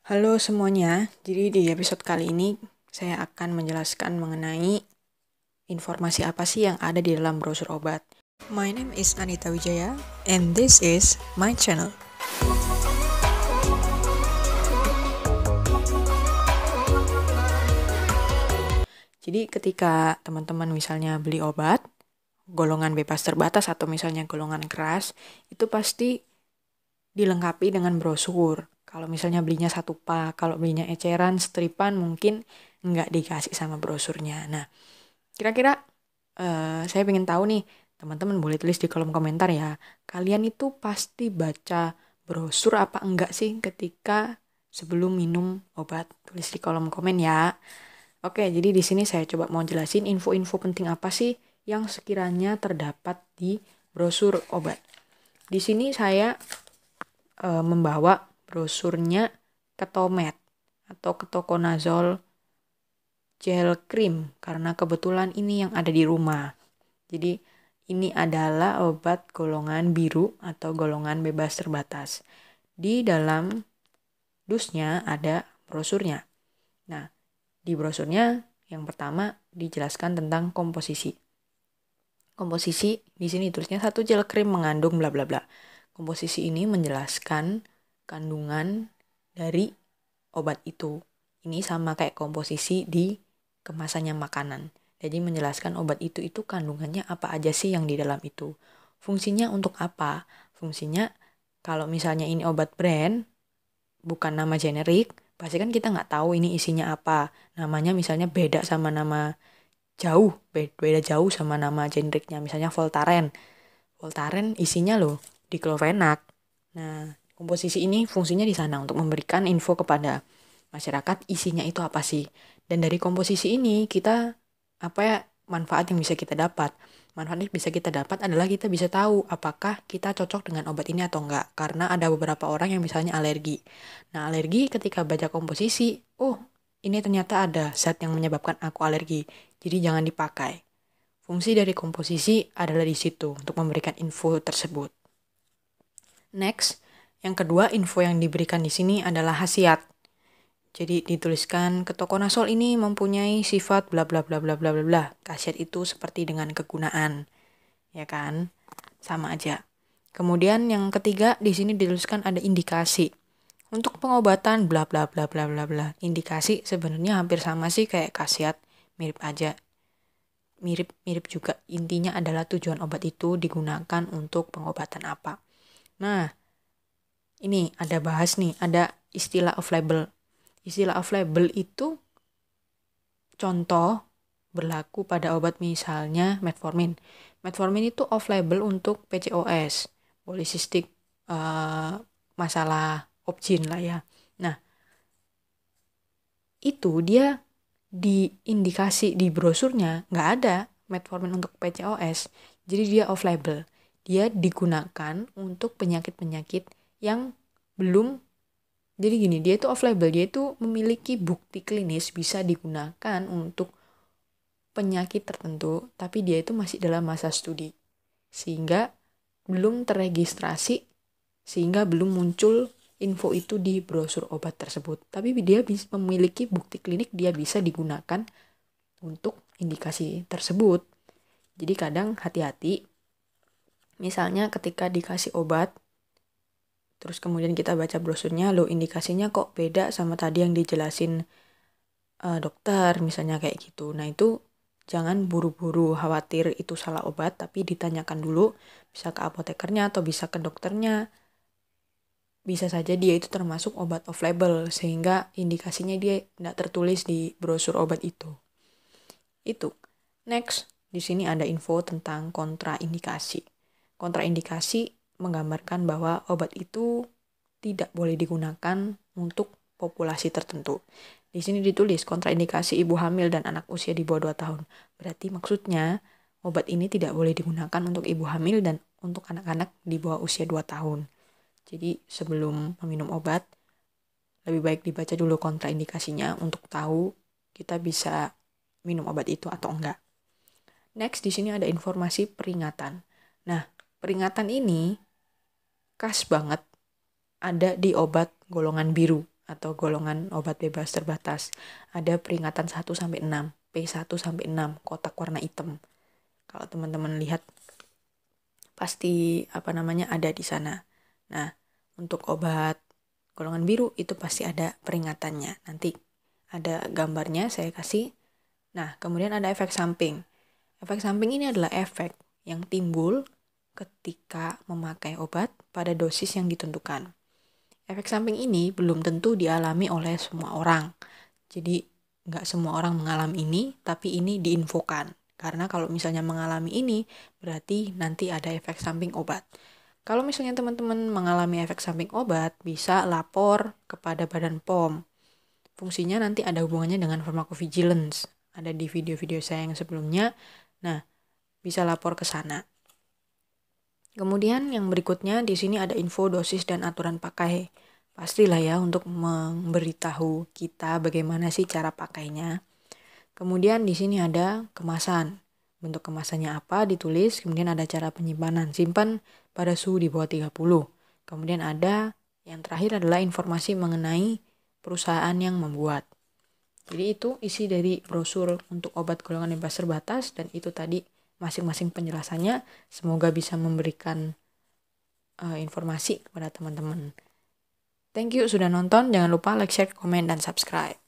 Halo semuanya, jadi di episode kali ini saya akan menjelaskan mengenai informasi apa sih yang ada di dalam brosur obat. My name is Anita Wijaya and this is my channel. Jadi ketika teman-teman misalnya beli obat, golongan bebas terbatas atau misalnya golongan keras, itu pasti dilengkapi dengan brosur. Kalau misalnya belinya satu pak, kalau belinya eceran, stripan mungkin nggak dikasih sama brosurnya. Nah, kira-kira saya pengen tahu nih, teman-teman boleh tulis di kolom komentar ya. Kalian itu pasti baca brosur apa enggak sih ketika sebelum minum obat? Tulis di kolom komen ya. Oke, jadi di sini saya coba mau jelasin info-info penting apa sih yang sekiranya terdapat di brosur obat. Di sini saya membawa brosurnya Ketomed atau Ketoconazole gel cream karena kebetulan ini yang ada di rumah. Jadi ini adalah obat golongan biru atau golongan bebas terbatas. Di dalam dusnya ada brosurnya. Nah, di brosurnya yang pertama dijelaskan tentang komposisi. Komposisi di sini tulisnya satu gel cream mengandung bla bla bla. Komposisi ini menjelaskan kandungan dari obat itu. Ini sama kayak komposisi di kemasannya makanan. Jadi menjelaskan obat itu kandungannya apa aja sih yang di dalam itu. Fungsinya untuk apa? Fungsinya kalau misalnya ini obat brand, bukan nama generik, pasti kan kita nggak tahu ini isinya apa. Namanya misalnya beda sama nama beda jauh sama nama generiknya. Misalnya Voltaren. Voltaren isinya loh diclofenac. Nah, komposisi ini fungsinya di sana untuk memberikan info kepada masyarakat isinya itu apa sih. Dan dari komposisi ini kita manfaat yang bisa kita dapat. Manfaat yang bisa kita dapat adalah kita bisa tahu apakah kita cocok dengan obat ini atau enggak. Karena ada beberapa orang yang misalnya alergi. Nah, alergi ketika baca komposisi, ini ternyata ada zat yang menyebabkan aku alergi. Jadi jangan dipakai. Fungsi dari komposisi adalah di situ untuk memberikan info tersebut. Next, yang kedua info yang diberikan di sini adalah khasiat. Jadi dituliskan ketoconazole ini mempunyai sifat bla bla bla bla bla bla bla. Khasiat itu seperti dengan kegunaan. Ya kan? Sama aja. Kemudian yang ketiga di sini dituliskan ada indikasi. Untuk pengobatan bla bla bla bla bla bla. Indikasi sebenarnya hampir sama sih kayak khasiat, mirip aja. Mirip juga. Intinya adalah tujuan obat itu digunakan untuk pengobatan apa. Nah, ini ada bahas nih, ada istilah off-label. Istilah off-label itu contoh berlaku pada obat misalnya metformin. Metformin itu off-label untuk PCOS, polycystic masalah objin lah ya. Nah, itu dia di indikasi di brosurnya nggak ada metformin untuk PCOS. Jadi dia off-label. Dia digunakan untuk penyakit-penyakit yang belum. Jadi gini, dia itu off-label, dia itu memiliki bukti klinis bisa digunakan untuk penyakit tertentu, tapi dia itu masih dalam masa studi. Sehingga belum terregistrasi, sehingga belum muncul info itu di brosur obat tersebut. Tapi dia memiliki bukti klinik, dia bisa digunakan untuk indikasi tersebut. Jadi kadang hati-hati, misalnya ketika dikasih obat, terus kemudian kita baca brosurnya, indikasinya kok beda sama tadi yang dijelasin dokter, misalnya kayak gitu. Nah itu jangan buru-buru khawatir itu salah obat, tapi ditanyakan dulu, bisa ke apotekernya atau bisa ke dokternya. Bisa saja dia itu termasuk obat off-label, sehingga indikasinya dia tidak tertulis di brosur obat itu. Itu. Next, di sini ada info tentang kontraindikasi. Kontraindikasi menggambarkan bahwa obat itu tidak boleh digunakan untuk populasi tertentu. Di sini ditulis kontraindikasi ibu hamil dan anak usia di bawah 2 tahun. Berarti maksudnya obat ini tidak boleh digunakan untuk ibu hamil dan untuk anak-anak di bawah usia 2 tahun. Jadi sebelum meminum obat, lebih baik dibaca dulu kontraindikasinya untuk tahu kita bisa minum obat itu atau enggak. Next, di sini ada informasi peringatan. Nah, peringatan ini khas banget ada di obat golongan biru atau golongan obat bebas terbatas. Ada peringatan 1-6, P1-6, kotak warna hitam. Kalau teman-teman lihat pasti ada di sana. Nah, untuk obat golongan biru itu pasti ada peringatannya. Nanti ada gambarnya saya kasih. Nah, kemudian ada efek samping. Efek samping ini adalah efek yang timbul ketika memakai obat pada dosis yang ditentukan. Efek samping ini belum tentu dialami oleh semua orang. Jadi nggak semua orang mengalami ini, tapi ini diinfokan. Karena kalau misalnya mengalami ini, berarti nanti ada efek samping obat. Kalau misalnya teman-teman mengalami efek samping obat, bisa lapor kepada Badan POM. Fungsinya nanti ada hubungannya dengan pharmacovigilance. Ada di video-video saya yang sebelumnya. Nah, bisa lapor ke sana. Kemudian yang berikutnya di sini ada info dosis dan aturan pakai. Pastilah ya untuk memberitahu kita bagaimana sih cara pakainya. Kemudian di sini ada kemasan. Bentuk kemasannya apa ditulis, kemudian ada cara penyimpanan. Simpan pada suhu di bawah 30. Kemudian ada yang terakhir adalah informasi mengenai perusahaan yang membuat. Jadi itu isi dari brosur untuk obat golongan bebas terbatas, dan itu tadi masing-masing penjelasannya. Semoga bisa memberikan informasi kepada teman-teman. Thank you sudah nonton. Jangan lupa like, share, komen, dan subscribe.